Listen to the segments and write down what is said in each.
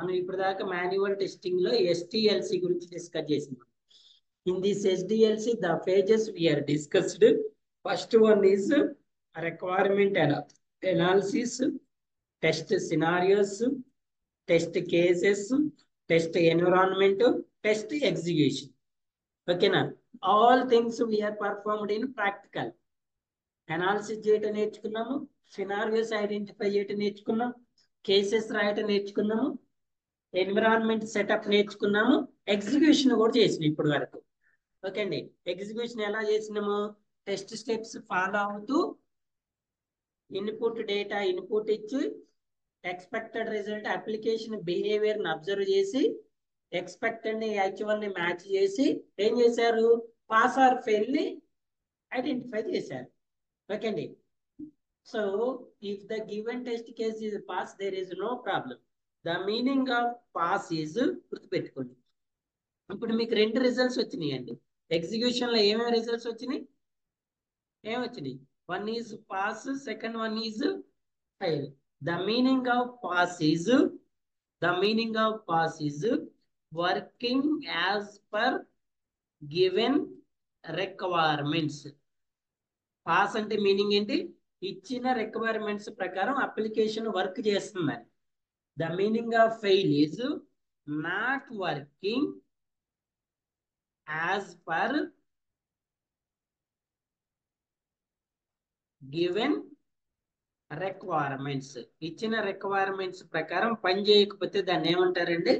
మనం ఇప్పుడు దాకా మాన్యువల్ టెస్టింగ్ లో SDLC గురించి డిస్కస్ చేసినాం. In this SDLC, the phases we are discussed. First one is requirement analysis, test scenarios, test cases, test environment, test execution. Okay na? All things we are performed in practical. Analysis చేయటం నేర్చుకున్నాము, scenarios identify చేయటం నేర్చుకున్నాం, cases రాయటం నేర్చుకున్నాము, environment setup నేర్చుకున్నాము, execution కూడా చేసినాం ఇప్పటి వరకు. ఓకే అండి. ఎగ్జిక్యూషన్ ఎలా చేసినాము? టెస్ట్ స్టెప్స్ ఫాలో అవుతూ ఇన్పుట్ డేటా ఇన్పుట్ ఇచ్చి ఎక్స్పెక్టెడ్ రిజల్ట్ అప్లికేషన్ బిహేవియర్ని అబ్జర్వ్ చేసి ఎక్స్పెక్టెడ్ ని యాక్చువల్ ని మ్యాచ్ చేసి ఏం చేశారు? పాస్ ఆర్ ఫెయిల్ ని ఐడెంటిఫై చేశారు. ఓకే అండి. So if the given test case is pass, there is no problem. The meaning of pass is, గుర్తుపెట్టుకోండి. ఇప్పుడు మీకు 2 రిజల్ట్స్ వచ్చినాయి అండి. ఎగ్జిక్యూషన్ లో ఏమేమి రిజల్ట్స్ వచ్చినాయి? ఏమొచ్చినాయి? One is pass, second one is fail. The meaning of pass is working as per given requirements. పాస్ అంటే మీనింగ్ ఏంటి? ఇచ్చిన రిక్వైర్మెంట్స్ ప్రకారం అప్లికేషన్ వర్క్ చేస్తుందని. The meaning of fail is not working as per given requirements. ఇచ్చిన requirements ప్రకారం పని చేయకపోతే దాన్ని ఏమంటారండి?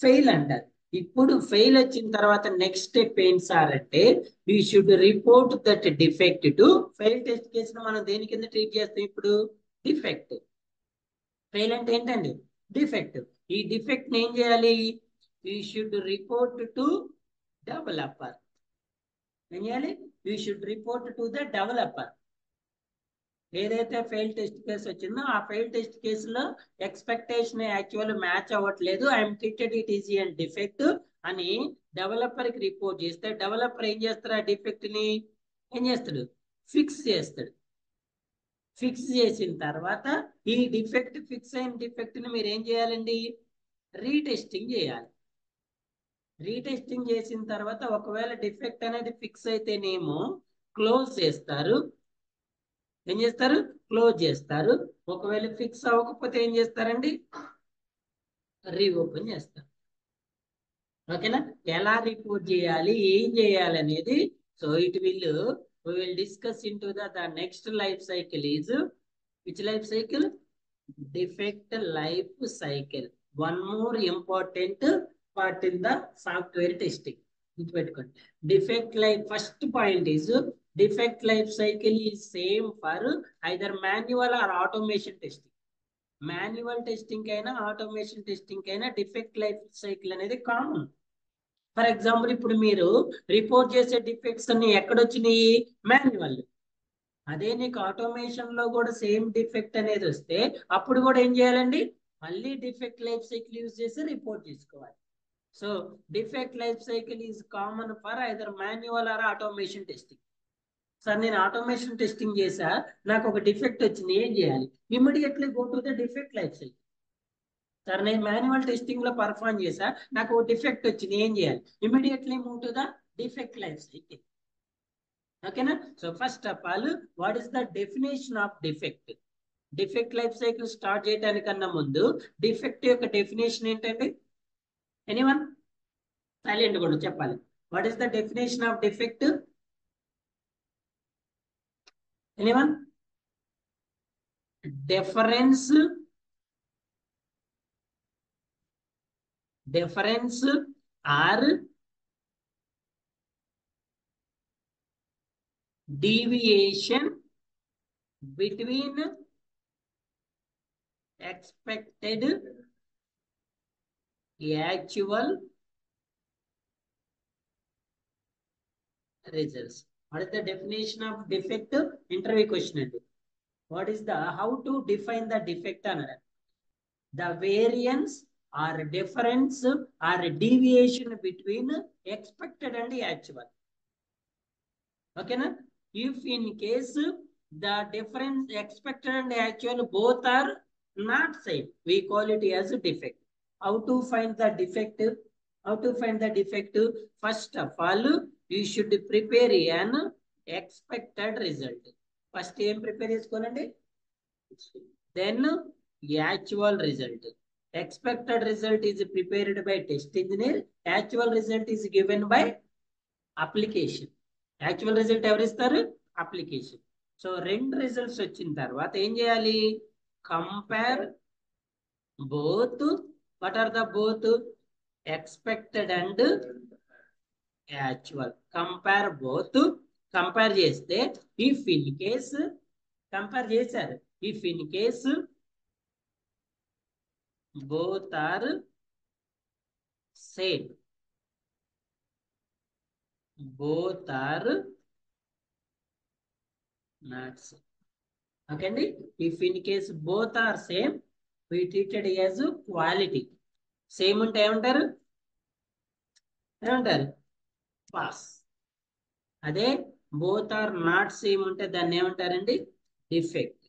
ఫెయిల్ అంటారు. ఇప్పుడు ఫెయిల్ వచ్చిన తర్వాత నెక్స్ట్ స్టెప్ ఏంటి సార్ అంటే, you should report that defect to. Fail test కేసును మనం దేని కింద ట్రీట్ చేస్తాం ఇప్పుడు? డిఫెక్ట్. ఫెయిల్ అంటే ఏంటండి? డిఫెక్ట్. ఈ డిఫెక్ట్ ని ఏం చేయాలి? You should report to developer. ఏం చేయాలి? You should report to the developer. ఏదైతే ఫెయిల్ టెస్ట్ కేసు వచ్చిందో ఆ ఫెయిల్ టెస్ట్ కేసులో ఎక్స్పెక్టేషన్ యాక్చువల్ మ్యాచ్ అవ్వట్లేదు, I'm treated it is and defect అని డెవలపర్ కి రిపోర్ట్ చేస్తే డెవలపర్ ఏం చేస్తారు? ఆ డిఫెక్ట్ ని ఏం చేస్తాడు? ఫిక్స్ చేస్తాడు. ఫిక్స్ చేసిన తర్వాత ఈ డిఫెక్ట్, ఫిక్స్ అయిన డిఫెక్ట్ ని మీరు ఏం చేయాలండి? రీటెస్టింగ్ చేయాలి. రీటెస్టింగ్ చేసిన తర్వాత ఒకవేళ డిఫెక్ట్ అనేది ఫిక్స్ అయితేనేమో క్లోజ్ చేస్తారు. ఏం చేస్తారు? క్లోజ్ చేస్తారు. ఒకవేళ ఫిక్స్ అవ్వకపోతే ఏం చేస్తారండి? రీఓపెన్ చేస్తారు. ఓకేనా? ఎలా రిపోర్ట్ చేయాలి, ఏం చేయాలి అనేది, so it will we will discuss into the next life cycle is which life cycle? Defect life cycle. One more important part in the software testing. Defect life, first point is defect life cycle is same for either manual or automation testing. Manual testing kaina automation testing kaina defect life cycle అనేది common. For example ఇప్పుడు మీరు report చేసే defects అన్ని ఎక్కడొచ్చినాయి? Manual. అదే నీకు automation లో కూడా same defect అనేది వస్తే అప్పుడు కూడా ఏం చేయాలండి? మళ్ళీ డిఫెక్ట్ లైఫ్ సైకిల్ యూజ్ చేసి రిపోర్ట్ చేసుకోవాలి. So defect life cycle is common for either manual or automation testing. Sir నేను ఆటోమేషన్ టెస్టింగ్ చేసా, నాకు ఒక డిఫెక్ట్ వచ్చింది, ఏం చేయాలి? Immediately go to the defect life cycle. Sir నేను మాన్యువల్ టెస్టింగ్ లో పర్ఫార్మ్ చేసా, నాకు ఒక డిఫెక్ట్ వచ్చింది, ఏం చేయాలి? Immediately move to the defect life cycle. ఓకేనా? So first of all what is the definition of defect? Defect life cycle start చేయడానికన్నా ముందు డిఫెక్ట్ యొక్క డెఫినేషన్ ఏంటండి? ఎనీవన్? సైలెంట్ కూడా చెప్పాలి. What is the definition of defect? Anyone? difference or deviation between expected actual results. What is the definition of defect? Interview question. What is the, how to define the defect? The variance or difference or deviation between expected and actual. Okay na? If in case the difference expected and actual both are not same, we call it as a defect. how to find the defect? How to find the defect? First of all, you should prepare an expected result. First ఏం prepare చేసుకోనండి? Then actual result. Expected result is prepared by test engineer. Actual result is given by application. Actual result ఎవరు ఇస్తారు? Application. So రెండు results వచ్చిన తర్వాత ఏం చేయాలి? Compare both. What are the both? Expected and actual. Compare both. Compare చేస్తే if in case compare చేశారు, if in case both are same, both are not same. Okay అండి, if in case both are same, we treated as quality. Same ఉంటే ఏమంటారు? ఏమంటారు? Pass. అదే both are not same ఉంటే దాన్ని ఏమంటారండి? Defect.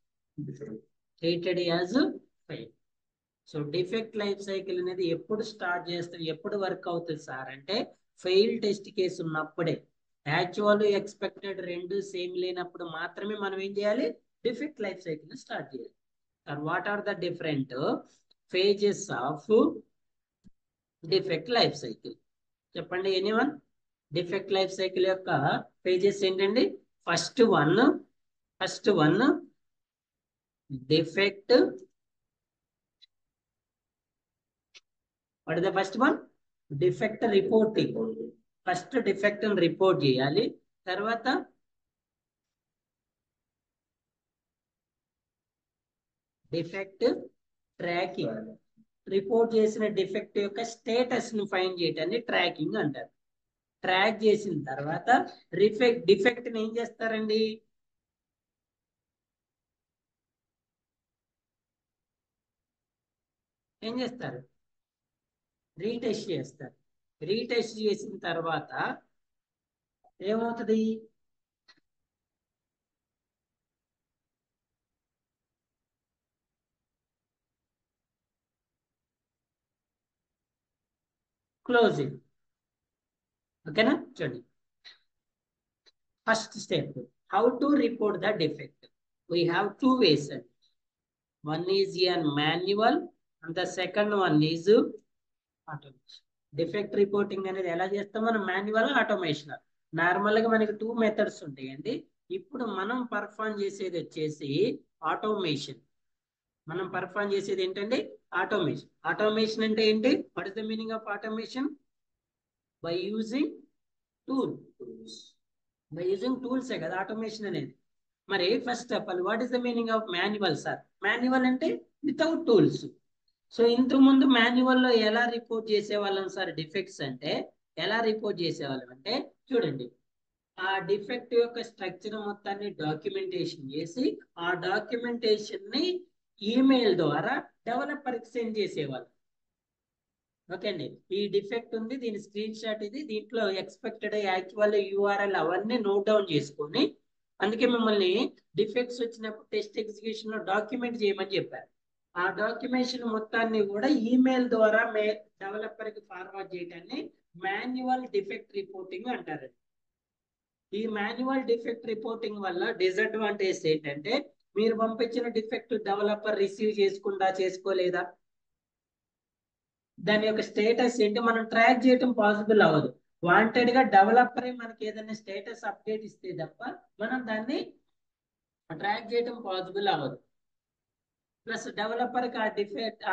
Treated as fail. So defect life cycle అనేది ఎప్పుడు స్టార్ట్ చేస్తాం, ఎప్పుడు వర్క్ అవుతుంది సార్ అంటే ఫెయిల్ టెస్ట్ కేసు ఉన్నప్పుడే. యాక్చువల్ ఎక్స్పెక్టెడ్ రెండు సేమ్ లేనప్పుడు మాత్రమే మనం ఏం చేయాలి? డిఫెక్ట్ లైఫ్ సైకిల్ స్టార్ట్ చేయాలి. What are the different phases of defect life cycle? చెప్పండి ఎనీవన్. డిఫెక్ట్ లైఫ్ సైకిల్ యొక్క పేజెస్ ఏంటండి? First one defect. What is the first one? Defect reporting. First defect report చేయాలి. తర్వాత defect tracking. Report చేసిన defect యొక్క status ను find చేయటాన్ని tracking అంటారు. Track చేసిన తర్వాత డిఫెక్ట్ ని ఏం చేస్తారండి? ఏం చేస్తారు? రీటెస్ట్ చేస్తారు. రీటెస్ట్ చేసిన తర్వాత ఏమవుతుంది? క్లోజింగ్. ఓకేనా? చూడండి, first step how to report the defect. We have two ways. One is an manual and the second one is automation. Defect reporting అనేది ఎలా చేస్తాం మనం? Manual, automation. నార్మల్ గా మనకి టూ మెథడ్స్ ఉంటాయండి. ఇప్పుడు మనం పర్ఫార్మ్ చేసేది వచ్చేసి ఆటోమేషన్. మనం పర్ఫార్మ్ చేసేది ఏంటంటే ఆటోమేషన్. ఆటోమేషన్ అంటే ఏంటి? What is the meaning of automation? By using tools. By using టూల్సే కదా ఆటోమేషన్ అనేది. మరి first of all what is the meaning of manual sir? Manual అంటే వితౌట్ టూల్స్. సో ఇంతకు ముందు మాన్యువల్ లో ఎలా రిపోర్ట్ చేసేవాళ్ళం సార్ డిఫెక్ట్స్ అంటే? ఎలా రిపోర్ట్ చేసేవాళ్ళం అంటే చూడండి, ఆ డిఫెక్ట్ యొక్క స్ట్రక్చర్ మొత్తాన్ని డాక్యుమెంటేషన్ చేసి ఆ డాక్యుమెంటేషన్ ని ఈమెయిల్ ద్వారా డెవలపర్ కి సెండ్ చేసేవాళ్ళు. ఓకే అండి, ఈ డిఫెక్ట్ ఉంది, దీని స్క్రీన్ షాట్ ఇది, దీంట్లో ఎక్స్పెక్టెడ్, యాక్చువల్, యూఆర్ఎల్ అవన్నీ నోట్ డౌన్ చేసుకొని, అందుకే మిమ్మల్ని డిఫెక్ట్స్ వచ్చినప్పుడు టెస్ట్ ఎగ్జిక్యూషన్ లో డాక్యుమెంట్ చేయమని చెప్పారు. ఆ డాక్యుమెంటేషన్ మొత్తాన్ని కూడా ఈమెయిల్ ద్వారా డెవలపర్ కి ఫార్వర్డ్ చేయడాన్ని మాన్యువల్ డిఫెక్ట్ రిపోర్టింగ్ అంటారు. ఈ మాన్యువల్ డిఫెక్ట్ రిపోర్టింగ్ వల్ల డిసడ్వాంటేజ్ ఏంటంటే మీరు పంపించిన డిఫెక్ట్ డెవలపర్ రిసీవ్ చేసుకుందా చేసుకోలేదా, దాని యొక్క స్టేటస్ ఏంటి మనం ట్రాక్ చేయడం పాసిబుల్ అవ్వదు. వాంటెడ్ గా డెవలపరే మనకి ఏదైనా స్టేటస్ అప్డేట్ ఇస్తే తప్ప మనం దాన్ని ట్రాక్ చేయడం పాసిబుల్ అవ్వదు. ప్లస్ డెవలపర్ కి ఆ డిఫెక్ట్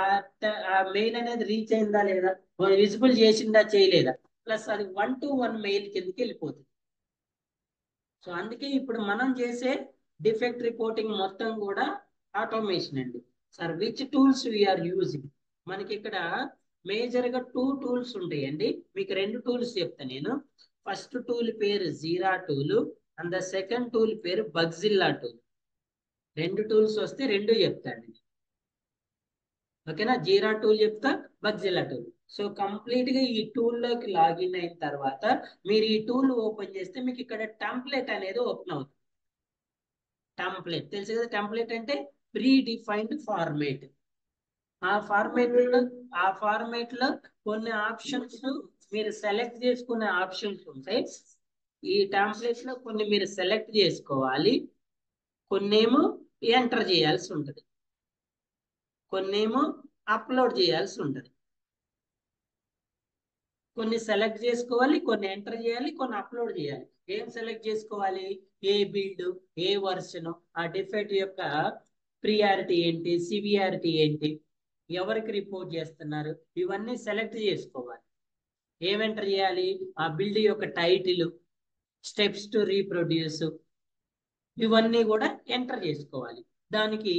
ఆ మెయిల్ అనేది రీచ్ అయిందా లేదా, విజిబుల్ చేసిందా చేయలేదా, ప్లస్ అది 1-to-1 మెయిల్ కిందకి వెళ్ళిపోతుంది. సో అందుకే ఇప్పుడు మనం చేసే డిఫెక్ట్ రిపోర్టింగ్ మొత్తం కూడా ఆటోమేషన్ అండి. Sir which tools we are using? మనకి ఇక్కడ మేజర్ గా 2 టూల్స్ ఉంటాయండి. మీకు 2 టూల్స్ చెప్తా నేను. ఫస్ట్ టూల్ పేరు Jira tool and the second tool పేరు బగ్జిల్లా టూల్. 2 టూల్స్ వస్తే 2 చెప్తాండి. ఓకేనా? జీరా టూల్ చెప్తా, బగ్జిల్లా టూల్. సో కంప్లీట్ గా ఈ టూల్ లోకి లాగిన్ అయిన తర్వాత మీరు ఈ టూల్ ఓపెన్ చేస్తే మీకు ఇక్కడ టెంప్లెట్ అనేది ఓపెన్ అవుతుంది. టెంప్లెట్ తెలుసు కదా? టెంప్లెట్ అంటే ప్రీ డిఫైన్డ్ ఫార్మేట్. ఆ ఫార్మేట్ లో కొన్ని ఆప్షన్స్ మీరు సెలెక్ట్ చేసుకునే ఆప్షన్స్ ఉంటాయి. ఈ టెంప్లెట్ లో కొన్ని మీరు సెలెక్ట్ చేసుకోవాలి, కొన్నేమో ఎంటర్ చేయాల్సి ఉంటుంది, కొన్నేమో అప్లోడ్ చేయాల్సి ఉంటుంది. కొన్ని సెలెక్ట్ చేసుకోవాలి, కొన్ని ఎంటర్ చేయాలి, కొన్ని అప్లోడ్ చేయాలి. ఏం సెలెక్ట్ చేసుకోవాలి? ఏ బిల్డ్, ఏ వర్షన్, ఆ డిఫెక్ట్ యొక్క ప్రియారిటీ ఏంటి, సివియారిటీ ఏంటి, ఎవరికి రిపోర్ట్ చేస్తున్నారు, ఇవన్నీ సెలెక్ట్ చేసుకోవాలి. ఏం ఎంటర్ చేయాలి? ఆ బిల్డ్ యొక్క టైటిల్, స్టెప్స్ టు రీప్రొడ్యూస్, ఇవన్నీ కూడా ఎంటర్ చేసుకోవాలి. దానికి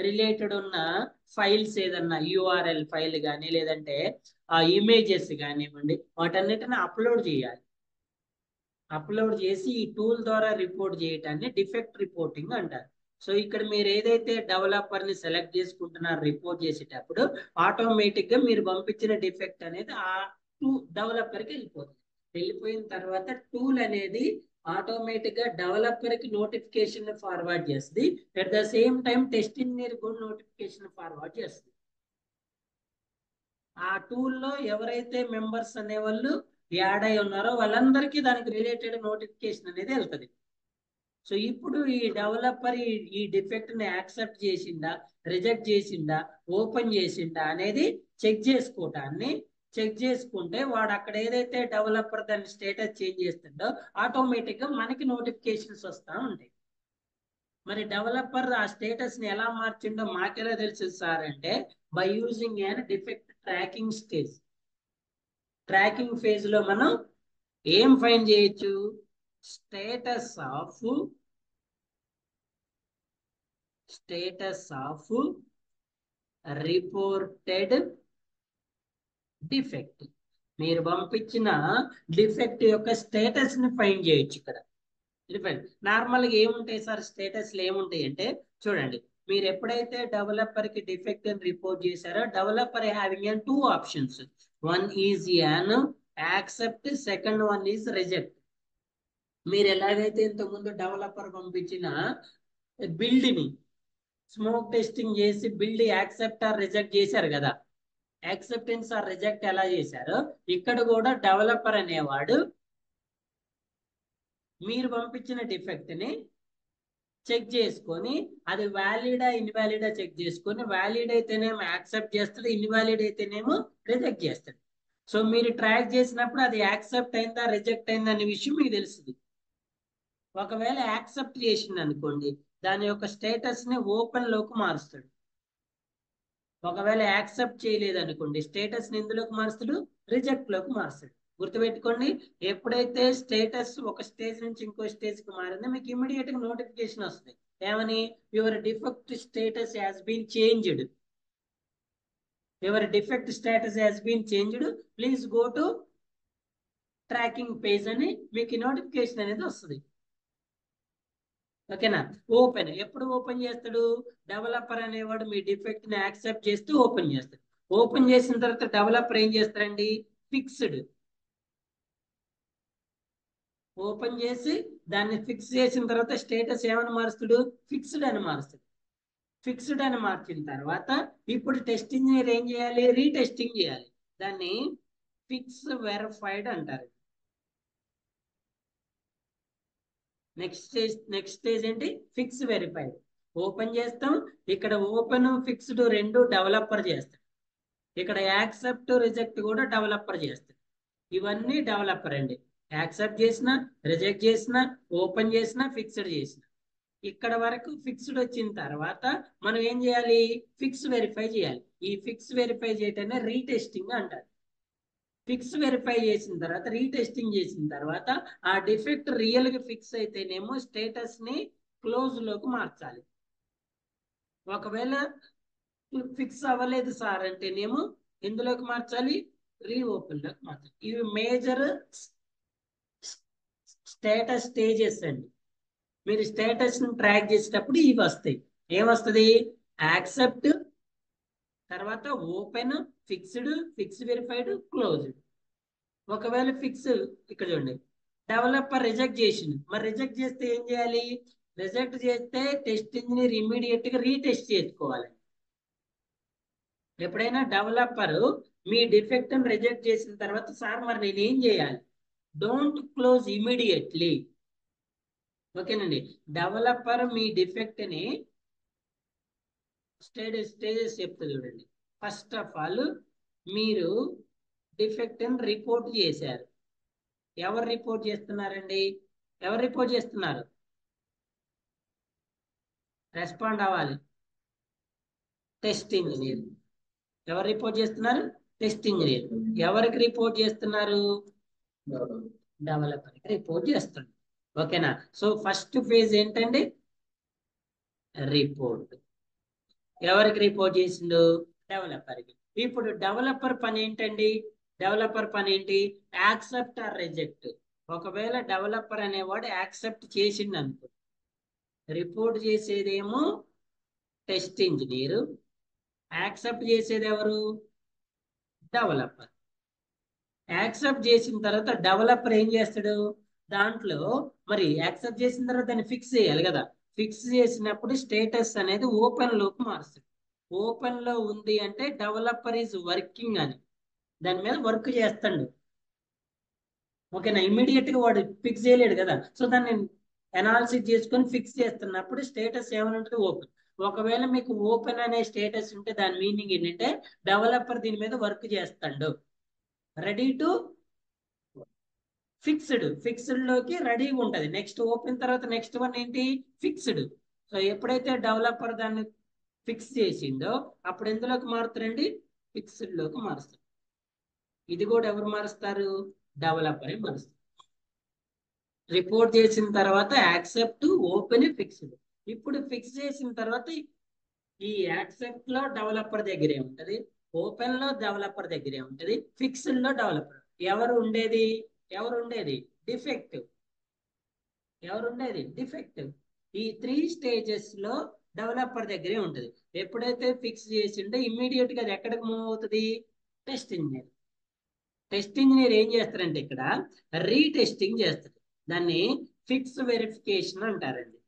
రిలేటెడ్ ఉన్న ఫైల్స్ ఏదన్నా యూఆర్ఎల్ ఫైల్ కానీ లేదంటే ఆ ఇమేజెస్ కానివ్వండి, వాటన్నిటిని అప్లోడ్ చేయాలి. అప్లోడ్ చేసి ఈ టూల్ ద్వారా రిపోర్ట్ చేయటాన్ని డిఫెక్ట్ రిపోర్టింగ్ అంటారు. సో ఇక్కడ మీరు ఏదైతే డెవలపర్ ని సెలెక్ట్ చేసుకుంటున్నారో రిపోర్ట్ చేసేటప్పుడు ఆటోమేటిక్ గా మీరు పంపించిన డిఫెక్ట్ అనేది ఆ డెవలపర్ కి వెళ్ళిపోతుంది. వెళ్ళిపోయిన తర్వాత టూల్ అనేది ఆటోమేటిక్ గా డెవలపర్ కి నోటిఫికేషన్ ఫార్వర్డ్ చేస్తుంది. At the same time test engineer కూడా నోటిఫికేషన్ ఫార్వర్డ్ చేస్తుంది. ఆ టూల్లో ఎవరైతే మెంబర్స్ అనేవాళ్ళు యాడ్ అయి ఉన్నారో వాళ్ళందరికీ దానికి రిలేటెడ్ నోటిఫికేషన్ అనేది వెళ్తుంది. సో ఇప్పుడు ఈ డెవలపర్ ఈ డిఫెక్ట్ ని యాక్సెప్ట్ చేసిందా, రిజెక్ట్ చేసిందా, ఓపెన్ చేసిందా అనేది చెక్ చేసుకుంటే వాడు అక్కడ ఏదైతే డెవలపర్ దాని స్టేటస్ చేంజ్ చేస్తుండో ఆటోమేటిక్ గా మనకి నోటిఫికేషన్స్ వస్తూ ఉంటాయి. మరి డెవలపర్ ఆ స్టేటస్ ని ఎలా మార్చిండో మాకెలా తెలుసు సార్ అంటే, by using an defect tracking stage. Tracking phase లో మనం ఏం ఫైండ్ చేయొచ్చు? Status of reported defect. మీరు పంపించిన డిఫెక్ట్ యొక్క స్టేటస్ ని ఫైండ్ చేయొచ్చు ఇక్కడ. నార్మల్గా ఏముంటాయి సార్ స్టేటస్లు ఏముంటాయి అంటే, చూడండి, మీరు ఎప్పుడైతే డెవలపర్ కి డిఫెక్ట్ అని రిపోర్ట్ చేశారో developer having two options. One is an accept, second one is reject. మీరు ఎలాగైతే ఇంతకుముందు డెవలపర్ పంపించిన బిల్డ్ ని స్మోక్ టెస్టింగ్ చేసి బిల్డ్ యాక్సెప్ట్ ఆర్ రిజెక్ట్ చేశారు కదా, యాక్సెప్టెన్స్ ఆర్ రిజెక్ట్ ఎలా చేశారో ఇక్కడ కూడా డెవలపర్ అనేవాడు మీరు పంపించిన డిఫెక్ట్ ని చెక్ చేసుకొని అది వ్యాలిడా ఇన్వాలిడా చెక్ చేసుకొని, వ్యాలిడ్ అయితేనేమో యాక్సెప్ట్ చేస్తాడు, ఇన్వాలిడ్ అయితేనేమో రిజెక్ట్ చేస్తాడు. సో మీరు ట్రాక్ చేసినప్పుడు అది యాక్సెప్ట్ అయిందా రిజెక్ట్ అయిందా అనే విషయం మీకు తెలుస్తుంది. ఒకవేళ యాక్సెప్ట్ చేసింది అనుకోండి, దాని యొక్క స్టేటస్ ని ఓపెన్ లోకి మారుస్తాడు. ఒకవేళ యాక్సెప్ట్ చేయలేదు అనుకోండి, స్టేటస్ ని ఎందులోకి మారుస్తాడు? రిజెక్ట్ లోకి మారుస్తాడు. గుర్తుపెట్టుకోండి, ఎప్పుడైతే స్టేటస్ ఒక స్టేజ్ నుంచి ఇంకో స్టేజ్ కి మారిందో మీకు ఇమీడియట్ గా నోటిఫికేషన్ వస్తుంది. ఏమని? Your defect status has been changed. Your defect status has been changed, please go to tracking page అని మీకు నోటిఫికేషన్ అనేది వస్తుంది. ఓకేనా? ఓపెన్ ఎప్పుడు ఓపెన్ చేస్తాడు? డెవలపర్ అనేవాడు మీ డిఫెక్ట్ ని యాక్సెప్ట్ చేస్తూ ఓపెన్ చేస్తాడు. ఓపెన్ చేసిన తర్వాత డెవలపర్ ఏం చేస్తారండి? ఫిక్స్డ్. ఓపెన్ చేసి దాన్ని ఫిక్స్ చేసిన తర్వాత స్టేటస్ ఏమని మారుస్తాడు? ఫిక్స్డ్ అని మారుస్తాడు. ఫిక్స్డ్ అని మార్చిన తర్వాత ఇప్పుడు టెస్ట్ ఇంజనీర్ ఏం చేయాలి? రీటెస్టింగ్ చేయాలి. దాన్ని ఫిక్స్ వెరిఫైడ్ అంటారు. నెక్స్ట్ స్టేజ్ ఏంటి? Fix verified. ఓపెన్ చేస్తాం, ఇక్కడ ఓపెన్ ఫిక్స్డ్ రెండు డెవలపర్ చేస్తాడు, ఇక్కడ యాక్సెప్ట్ రిజెక్ట్ కూడా డెవలపర్ చేస్తాడు. ఇవన్నీ డెవలపర్ అండి. యాక్సెప్ట్ చేసిన, రిజెక్ట్ చేసిన, ఓపెన్ చేసిన, ఫిక్స్డ్ చేసిన, ఇక్కడ వరకు ఫిక్స్డ్ వచ్చిన తర్వాత మనం ఏం చేయాలి? ఫిక్స్ వెరిఫై చేయాలి. ఈ ఫిక్స్ వెరిఫై చేయటాన్ని రీటెస్టింగ్ అంటారు. ఫిక్స్ వెరిఫై చేసిన తర్వాత రీటెస్టింగ్ చేసిన తర్వాత ఆ డిఫెక్ట్ రియల్ గా ఫిక్స్ అయితేనేమో స్టేటస్ ని క్లోజ్ లోకి మార్చాలి. ఒకవేళ ఫిక్స్ అవ్వలేదు సార్ అంటేనేమో ఎందులోకి మార్చాలి? రీఓపెన్ లోకి మార్చాలి. ఇవి మేజర్ స్టేటస్ స్టేజెస్ అండి. మీరు స్టేటస్ ని ట్రాక్ చేసేటప్పుడు ఇవి వస్తాయి. ఏమొస్తుంది? యాక్సెప్ట్, తర్వాత open, fixed, fix verified, closed. ఒకవేళ ఫిక్స్ ఇక్కడ చూడండి, డెవలపర్ రిజెక్ట్ చేసింది, మరి రిజెక్ట్ చేస్తే ఏం చేయాలి? రిజెక్ట్ చేస్తే టెస్ట్ ఇంజనీర్ ఇమీడియట్ గా రీటెస్ట్ చేసుకోవాలి. ఎప్పుడైనా డెవలపర్ మీ డిఫెక్ట్ రిజెక్ట్ చేసిన తర్వాత సార్ మరి నేను ఏం చేయాలి? Don't close immediately. ఓకేనండి. డెవలపర్ మీ డిఫెక్ట్ ని స్టేజెస్ చెప్తా చూడండి. ఫస్ట్ ఆఫ్ ఆల్ మీరు డిఫెక్ట్ ని రిపోర్ట్ చేశారు. ఎవరు రిపోర్ట్ చేస్తున్నారండి? ఎవరు రిపోర్ట్ చేస్తున్నారు? రెస్పాండ్ అవ్వాలి. Test engineer. ఎవరు రిపోర్ట్ చేస్తున్నారు? Test engineer. ఎవరికి రిపోర్ట్ చేస్తున్నారు? డెవలపర్కి రిపోర్ట్ చేస్తుంది. ఓకేనా? సో ఫస్ట్ ఫేజ్ ఏంటండి? రిపోర్ట్. ఎవరికి రిపోర్ట్ చేసిండు? డెవలపర్కి. ఇప్పుడు డెవలపర్ పని ఏంటండి? డెవలపర్ పని ఏంటి? Accept or reject. ఒకవేళ డెవలపర్ అనేవాడు యాక్సెప్ట్ చేసిండు అనుకో, రిపోర్ట్ చేసేదేమో టెస్ట్ ఇంజనీర్, యాక్సెప్ట్ చేసేది ఎవరు? డెవలపర్. యాక్సెప్ట్ చేసిన తర్వాత డెవలపర్ ఏం చేస్తాడు? దాంట్లో మరి యాక్సెప్ట్ చేసిన తర్వాత దాన్ని ఫిక్స్ చేయాలి కదా. ఫిక్స్ చేసినప్పుడు స్టేటస్ అనేది ఓపెన్ లోకి మారుస్తాడు. ఓపెన్ లో ఉంది అంటే డెవలపర్ ఈజ్ వర్కింగ్ అని, దాని మీద వర్క్ చేస్తాడు. ఓకేనా? ఇమ్మీడియట్ గా వాడు ఫిక్స్ చేయలేడు కదా. సో దాన్ని అనాలిసిస్ చేసుకొని ఫిక్స్ చేస్తున్నప్పుడు స్టేటస్ ఏమైనా ఉంటుంది? ఓపెన్. ఒకవేళ మీకు ఓపెన్ అనే స్టేటస్ ఉంటే దాని మీనింగ్ ఏంటంటే డెవలపర్ దీని మీద వర్క్ చేస్తాడు. రెడీ టు ఫిక్స్డ్ లోకి రెడీగా ఉంటది. నెక్స్ట్ ఓపెన్ తర్వాత నెక్స్ట్ వన్ ఏంటి? ఫిక్స్డ్. సో ఎప్పుడైతే డెవలపర్ దాన్ని ఫిక్స్ చేసిండో అప్పుడు ఎందులోకి మారుతారండి? ఫిక్స్డ్ లోకి మారుస్తారు. ఇది కూడా ఎవరు మారుస్తారు? డెవలపర్ మారుస్తారు. రిపోర్ట్ చేసిన తర్వాత యాక్సెప్ట్, ఓపెన్, ఫిక్స్డ్. ఇప్పుడు ఫిక్స్ చేసిన తర్వాత ఈ యాక్సెప్ట్ లో డెవలపర్ దగ్గరే ఉంటది, ఓపెన్ లో డెవలపర్ దగ్గరే ఉంటది, ఫిక్స్డ్ లో డెవలపర్. ఎవరు ఉండేది? ఎవరు ఉండేది? డిఫెక్ట్. ఎవరు ఉండేది? డిఫెక్ట్. ఈ 3 స్టేజెస్ లో డెవలపర్ దగ్గరే ఉంటది. ఎప్పుడైతే ఫిక్స్ చేసిండో ఇమ్మీడియట్ గా అది ఎక్కడికి మూవ్ అవుతుంది? Test engineer. టెస్ట్ ఇంజనీర్ ఏం చేస్తారంటే ఇక్కడ రీటెస్టింగ్ చేస్తారు. దాన్ని ఫిక్స్ వెరిఫికేషన్ అంటారండి.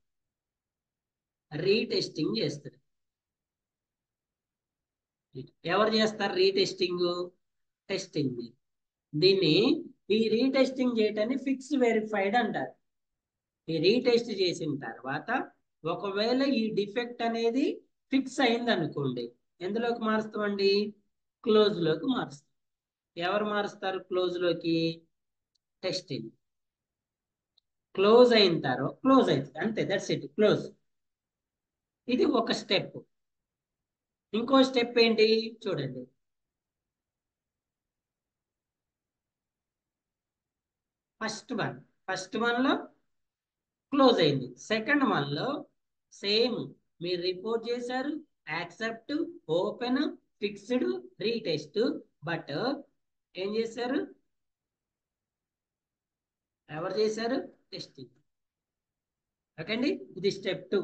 రీటెస్టింగ్ చేస్తారు. ఎవరు చేస్తారు రీటెస్టింగ్? టెస్టింగ్. దీన్ని ఈ రీటెస్టింగ్ చేయటాన్ని ఫిక్స్ వెరిఫైడ్ అంటారు. ఈ రీటెస్ట్ చేసిన తర్వాత ఒకవేళ ఈ డిఫెక్ట్ అనేది ఫిక్స్ అయింది అనుకోండి, ఎందులోకి మారుస్తామండి? క్లోజ్ లోకి మారుస్తాం. ఎవరు మారుస్తారు క్లోజ్ లోకి? టెస్టింగ్. క్లోజ్ అయిన తర్వాత క్లోజ్ అవుతుంది అంతే, దట్స్ ఇట్, క్లోజ్. ఇది ఒక స్టెప్. ఇంకో స్టెప్ ఏంటి చూడండి. ఫస్ట్ వన్ లో క్లోజ్ అయింది. సెకండ్ వన్ లో సేమ్ మీరు రిపోర్ట్ చేశారు, accept, open, fixed, retest. But ఏం చేశారు? ఎవరు చేశారు? టెస్టింగ్. ఓకే అండి, ఇది స్టెప్ 2.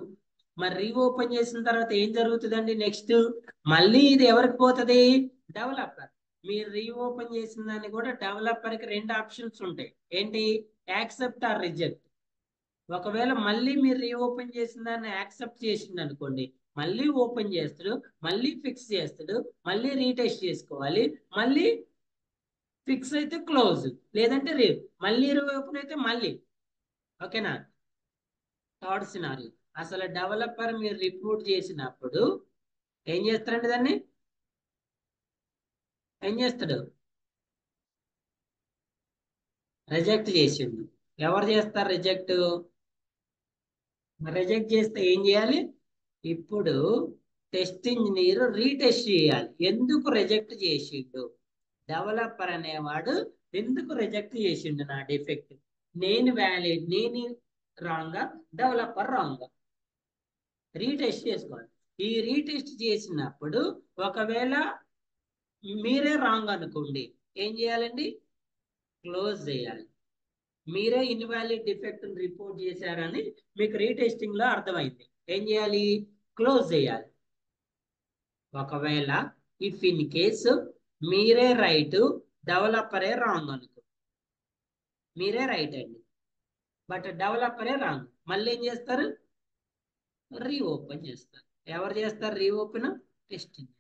మరి రీఓపెన్ చేసిన తర్వాత ఏం జరుగుతుందండి? నెక్స్ట్ మళ్ళీ ఇది ఎవరికి పోతుంది? డెవలపర్. మీరు రీఓపెన్ చేసిన దాన్ని కూడా డెవలపర్ కి 2 ఆప్షన్స్ ఉంటాయి. ఏంటి? Accept or reject. ఒకవేళ మళ్ళీ మీరు రీఓపెన్ చేసిన దాన్ని యాక్సెప్ట్ చేసింది అనుకోండి, మళ్ళీ ఓపెన్ చేస్తాడు, మళ్ళీ ఫిక్స్ చేస్తాడు, మళ్ళీ రీటెస్ట్ చేసుకోవాలి, మళ్ళీ ఫిక్స్ అయితే క్లోజ్, లేదంటే మళ్ళీ రీఓపెన్ అయితే మళ్ళీ. ఓకేనా? Third scenario. అసలు డెవలపర్ మీరు రిపోర్ట్ చేసినప్పుడు ఏం చేస్తారండి? దాన్ని ఏం చేస్తాడు? రిజెక్ట్ చేసిండు. ఎవరు చేస్తారు రిజెక్ట్? రిజెక్ట్ చేస్తే ఏం చేయాలి? ఇప్పుడు టెస్ట్ ఇంజనీర్ రీటెస్ట్ చేయాలి. ఎందుకు రిజెక్ట్ చేసిండు? డెవలపర్ అనేవాడు ఎందుకు రిజెక్ట్ చేసిండు నా డిఫెక్ట్? నేను వ్యాలిడ్, నేను రాంగా, డెవలపర్ రాంగా? రీటెస్ట్ చేసుకోవాలి. ఈ రీటెస్ట్ చేసినప్పుడు ఒకవేళ మీరే రాంగ్ అనుకోండి, ఏం చేయాలండి? క్లోజ్ చేయాలి. మీరే ఇన్వాలిడ్ డిఫెక్ట్ రిపోర్ట్ చేశారని మీకు రీటెస్టింగ్ లో అర్థమైంది. ఏం చేయాలి? క్లోజ్ చేయాలి. ఒకవేళ ఇఫ్ ఇన్ కేసు మీరే రైట్, డెవలపరే రాంగ్ అనుకో, మీరే రైట్ అండి బట్ డెవలపరే రాంగ్, మళ్ళీ ఏం చేస్తారు? రీఓపెన్ చేస్తారు. ఎవరు చేస్తారు రీఓపెన్? టెస్టింగ్.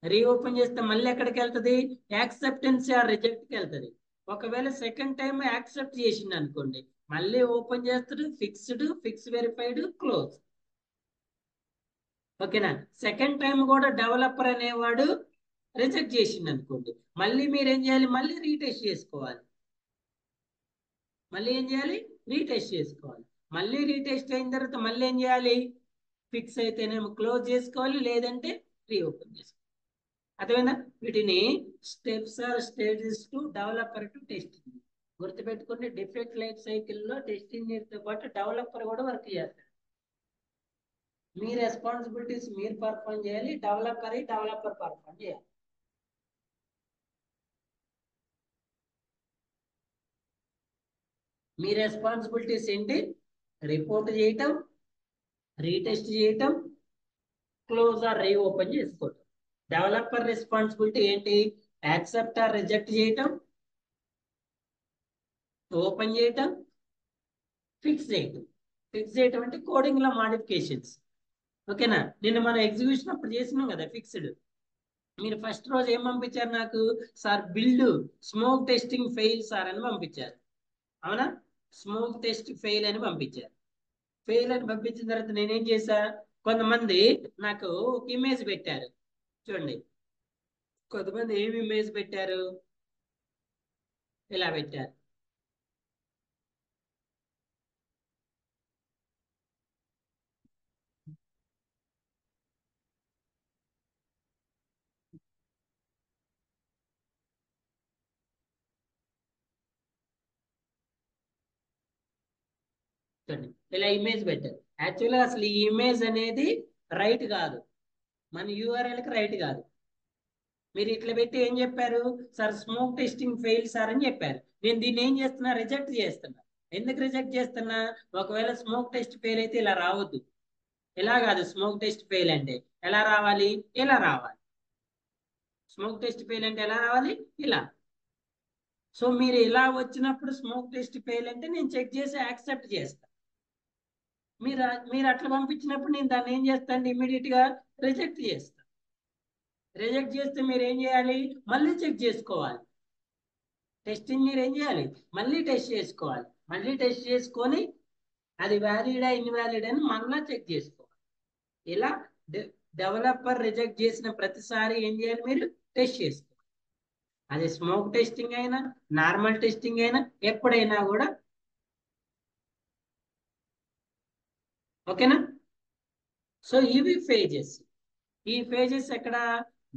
రీఓపెన్ చేస్తే మళ్ళీ ఎక్కడికి వెళ్తుంది? యాక్సెప్టెన్స్ ఆర్ రిజెక్ట్కి వెళ్తుంది. ఒకవేళ సెకండ్ టైం యాక్సెప్ట్ చేసింది అనుకోండి, మళ్ళీ ఓపెన్ చేస్తాడు, ఫిక్స్ వెరిఫైడ్, క్లోజ్. ఓకేనా? సెకండ్ టైం కూడా డెవలపర్ అనేవాడు రిజెక్ట్ చేసింది అనుకోండి, మళ్ళీ మీరు ఏం చేయాలి? మళ్ళీ రీటెస్ట్ చేసుకోవాలి. మళ్ళీ ఏం చేయాలి? రీటెస్ట్ చేసుకోవాలి. మళ్ళీ రీటెస్ట్ అయిన తర్వాత మళ్ళీ ఏం చేయాలి? ఫిక్స్ అయితేనేమో క్లోజ్ చేసుకోవాలి, లేదంటే రీఓపెన్ చేసుకోవాలి. అర్థమైందా? వీటిని steps or stages to developer to testing. గుర్తుపెట్టుకుంటే డిఫెక్ట్ లైఫ్ సైకిల్లో టెస్టింగ్ తో పాటు డెవలపర్ కూడా వర్క్ చేస్తారు. మీ రెస్పాన్సిబిలిటీస్ మీరు పర్ఫామ్ చేయాలి, డెవలపర్ పర్ఫామ్ చేయాలి. మీ రెస్పాన్సిబిలిటీస్ ఏంటి? రిపోర్ట్ చేయటం, రీటెస్ట్ చేయటం, క్లోజ్ ఆర్ రీఓపెన్ చేసుకోవటం. డెవలపర్ రెస్పాన్సిబిలిటీ ఏంటి? యాక్సెప్ట్ ఆర్ రిజెక్ట్ చేయటం, ఓపెన్ చేయటం, ఫిక్స్ చేయటం అంటే కోడింగ్ లో మాడిఫికేషన్స్. ఓకేనా? నిన్న మనం ఎగ్జిక్యూషన్ అప్పుడు చేసినాం కదా ఫిక్స్డ్. మీరు ఫస్ట్ రోజు ఏం పంపించారు నాకు? Sir build smoke testing fail sir అని పంపించారు. అవునా? స్మోక్ టెస్ట్ ఫెయిల్ అని పంపించారు. ఫెయిల్ అని పంపించిన తర్వాత నేనేం చేశా? కొంతమంది నాకు ఒక ఇమేజ్ పెట్టారు. చూడండి, కొంతమంది ఏమి ఇమేజ్ పెట్టారు? ఇలా పెట్టారు. చూడండి, ఇలా ఇమేజ్ పెట్టారు. యాక్చువల్గా అసలు ఈ ఇమేజ్ అనేది రైట్ కాదు, మన యూఆర్ఎల్ కి రైట్ కాదు. మీరు ఇట్లా పెట్టి ఏం చెప్పారు? Sir smoke testing fail sir అని చెప్పారు. నేను దీన్ని ఏం చేస్తున్నా? రిజెక్ట్ చేస్తున్నా. ఎందుకు రిజెక్ట్ చేస్తున్నా? ఒకవేళ స్మోక్ టెస్ట్ ఫెయిల్ అయితే ఇలా రావద్దు. ఇలా కాదు, స్మోక్ టెస్ట్ ఫెయిల్ అంటే ఎలా రావాలి? ఇలా రావాలి. స్మోక్ టెస్ట్ ఫెయిల్ అంటే ఎలా రావాలి? ఇలా. సో మీరు ఇలా వచ్చినప్పుడు స్మోక్ టెస్ట్ ఫెయిల్ అంటే నేను చెక్ చేసి యాక్సెప్ట్ చేస్తాను. మీరు మీరు అట్లా పంపించినప్పుడు నేను దాన్ని ఏం చేస్తాను? ఇమీడియట్ గా రిజెక్ట్ చేస్తాను. రిజెక్ట్ చేస్తే మీరు ఏం చేయాలి? మళ్ళీ చెక్ చేసుకోవాలి. టెస్టింగ్ మీరు ఏం చేయాలి? మళ్ళీ టెస్ట్ చేసుకోవాలి. మళ్ళీ టెస్ట్ చేసుకొని అది వ్యాలిడా ఇన్వాలిడ్ అని మళ్ళీ చెక్ చేసుకోవాలి. ఇలా డెవలపర్ రిజెక్ట్ చేసిన ప్రతిసారి ఏం చేయాలి? మీరు టెస్ట్ చేసుకోవాలి. అది స్మోక్ టెస్టింగ్ అయినా నార్మల్ టెస్టింగ్ అయినా ఎప్పుడైనా కూడా. ఓకేనా? సో ఇవి ఫేజెస్. ఈ ఫేజెస్ ఎక్కడ?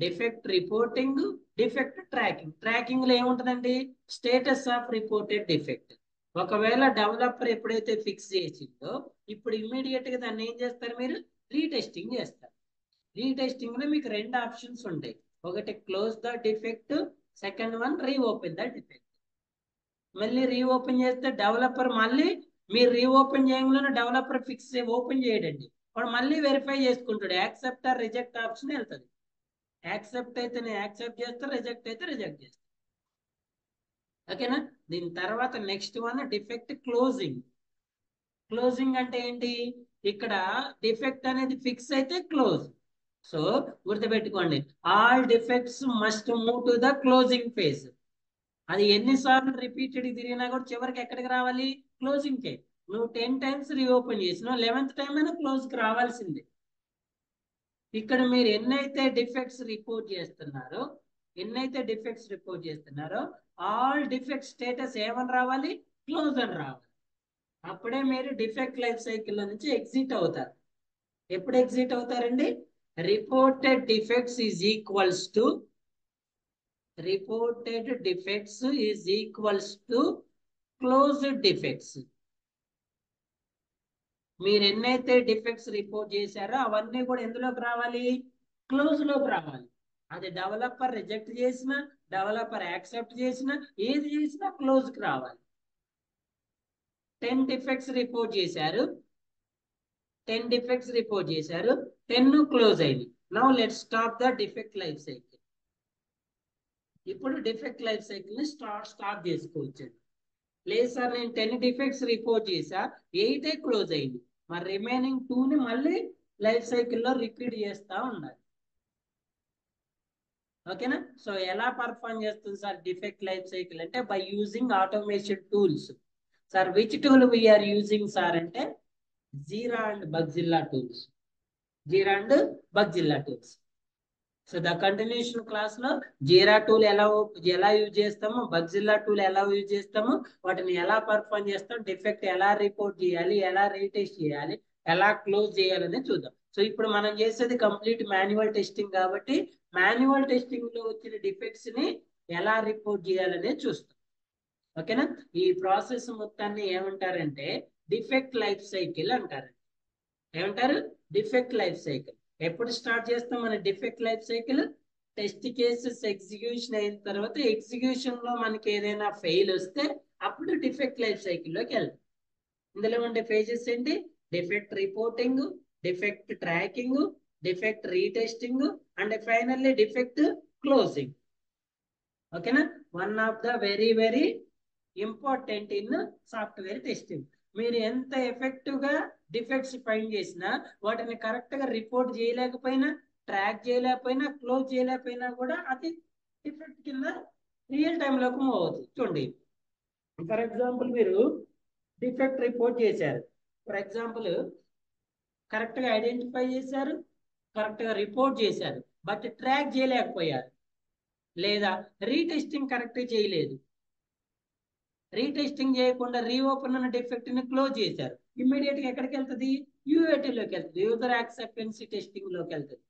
Defect reporting, defect tracking. Tracking లో ఏముంటుందండి? Status of reported defect. ఒకవేళ డెవలపర్ ఎప్పుడైతే ఫిక్స్ చేసిందో ఇప్పుడు ఇమ్మీడియట్ గా దాన్ని ఏం చేస్తారు? మీరు రీటెస్టింగ్ చేస్తారు. రీటెస్టింగ్ లో మీకు రెండు ఆప్షన్స్ ఉంటాయి. ఒకటి close the defect, second one reopen the defect. మళ్ళీ రీఓపెన్ చేస్తే డెవలపర్ మళ్ళీ మీరు రీఓపెన్ చేయడంలోనే డెవలపర్ ఫిక్స్ ఓపెన్ చేయడండి, వాడు మళ్ళీ వెరిఫై చేసుకుంటాడు. యాక్సెప్ట్ ఆర్ రిజెక్ట్ ఆప్షన్ వెళ్తుంది. యాక్సెప్ట్ అయితే నేను యాక్సెప్ట్ చేస్తా, రిజెక్ట్ అయితే రిజెక్ట్ చేస్తా. ఓకేనా? దీని తర్వాత next one defect closing. Closing అంటే ఏంటి? ఇక్కడ డిఫెక్ట్ అనేది ఫిక్స్ అయితే క్లోజ్. సో గుర్తుపెట్టుకోండి, all defects must move to the closing phase. అది ఎన్నిసార్లు రిపీటెడ్ తిరిగినా కూడా చివరికి ఎక్కడికి రావాలి? క్లోజింగ్ కే. నువ్వు 10 టైమ్స్ రీఓపెన్ చేసినావు, 11th టైం అయినా క్లోజ్ కి రావాల్సిందే. ఇక్కడ మీరు ఎన్నైతే డిఫెక్ట్స్ రిపోర్ట్ చేస్తున్నారో ఆల్ డిఫెక్ట్ స్టేటస్ ఏమని రావాలి? క్లోజ్ అని రావాలి. అప్పుడే మీరు డిఫెక్ట్ లైఫ్ సైకిల్ నుంచి ఎగ్జిట్ అవుతారు. ఎప్పుడు ఎగ్జిట్ అవుతారండి? Reported defects is equals to closed defects. మీరు ఎన్నైతే డిఫెక్ట్స్ రిపోర్ట్ చేశారో అవన్నీ కూడా ఎందులోకి రావాలి? క్లోజ్ లోకి రావాలి. అది డెవలపర్ రిజెక్ట్ చేసినా, డెవలపర్ యాక్సెప్ట్ చేసినా, ఏది చేసినా క్లోజ్ కి రావాలి. 10 డిఫెక్ట్స్ రిపోర్ట్ చేశారు, 10 క్లోజ్ అయింది. Now let's stop the defect life cycle. ఇప్పుడు డిఫెక్ట్ లైఫ్ సైకిల్ ని స్టాప్ చేసుకోవచ్చు. లేదు సార్, నేను 10 డిఫెక్ట్స్ రిపోర్ట్ చేసా, 8 క్లోజ్ అయింది, మరి రిమైనింగ్ 2ని మళ్ళీ లైఫ్ సైకిల్లో రిపీట్ చేస్తా ఉండాలి. ఓకేనా. సో ఎలా పర్ఫామ్ చేస్తుంది సార్ డిఫెక్ట్ లైఫ్ సైకిల్ అంటే by using automation tools. Sir which tool we're using sir అంటే Jira and Bugzilla tools. Jira and Bugzilla tools. So the continuation class లో జీరా టూల్ ఎలా use చేస్తాము, బగ్జిల్లా tool ఎలా use చేస్తాము, వాటిని ఎలా perform చేస్తాం, డిఫెక్ట్ ఎలా రిపోర్ట్ చేయాలి, ఎలా రీటెస్ట్ చేయాలి, ఎలా క్లోజ్ చేయాలని చూద్దాం. సో ఇప్పుడు మనం చేసేది కంప్లీట్ మాన్యువల్ టెస్టింగ్ కాబట్టి మాన్యువల్ టెస్టింగ్ లో వచ్చిన డిఫెక్ట్స్ ని ఎలా రిపోర్ట్ చేయాలనేది చూస్తాం. ఓకేనా. ఈ ప్రాసెస్ మొత్తాన్ని ఏమంటారంటే డిఫెక్ట్ లైఫ్ సైకిల్ అంటారు. ఏమంటారు? Defect life cycle. ఎప్పుడు స్టార్ట్ చేస్తాం మన defect life cycle? Test cases execution అయిన తర్వాత ఎగ్జిక్యూషన్ లో మనకి ఏదైనా ఫెయిల్ వస్తే అప్పుడు డిఫెక్ట్ లైఫ్ సైకిల్లోకి వెళ్తాం. ఇందులో ఉండే ఫేజెస్ ఏంటి? Defect reporting, defect tracking, defect retesting and finally defect closing. ఓకేనా. One of the very very important in software testing. మీరు ఎంత ఎఫెక్టివ్ గా డిఫెక్ట్స్ ఫైండ్ చేసినా వాటిని కరెక్ట్ గా రిపోర్ట్ చేయలేకపోయినా, ట్రాక్ చేయలేకపోయినా, క్లోజ్ చేయలేకపోయినా కూడా అది డిఫెక్ట్ కింద రియల్ టైంలోకి మూవ్ అవుతుంది. చూడండి, ఫర్ ఎగ్జాంపుల్ మీరు డిఫెక్ట్ రిపోర్ట్ చేశారు. ఫర్ ఎగ్జాంపుల్ కరెక్ట్ గా ఐడెంటిఫై చేశారు, కరెక్ట్ గా రిపోర్ట్ చేశారు, బట్ ట్రాక్ చేయలేకపోయారు, లేదా రీటెస్టింగ్ కరెక్ట్ చేయలేదు, రీటెస్టింగ్ చేయకుండా రీఓపెన్ అన్న డిఫెక్ట్ ని క్లోజ్ చేశారు, ఇమ్మీడియట్ గా ఎక్కడికి వెళ్తుంది? యూఏటీలోకి వెళ్తుంది, యూజర్ యాక్సెప్టెన్సీ టెస్టింగ్ లోకి వెళ్తుంది.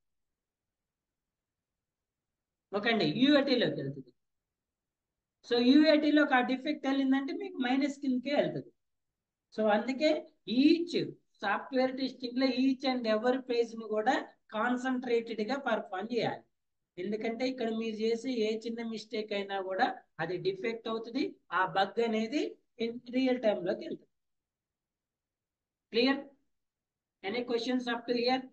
ఓకే అండి, యూఏటీలోకి వెళ్తుంది. సో యూఏటీలోకి ఆ డిఫెక్ట్ వెళ్ళిందంటే మీకు మైనస్ కిందకే వెళ్తుంది. సో అందుకే ఈచ్ సాఫ్ట్వేర్ టెస్టింగ్ లో ఈచ్ అండ్ ఎవరి పేజ్ ని కూడా కాన్సన్ట్రేటెడ్ గా పర్ఫామ్ చేయాలి. ఎందుకంటే ఇక్కడ మీరు చేసే ఏ చిన్న మిస్టేక్ అయినా కూడా అది డిఫెక్ట్ అవుతుంది, ఆ బగ్ అనేది రియల్ టైంలోకి వెళ్తుంది. Clear? Any questions up to hear?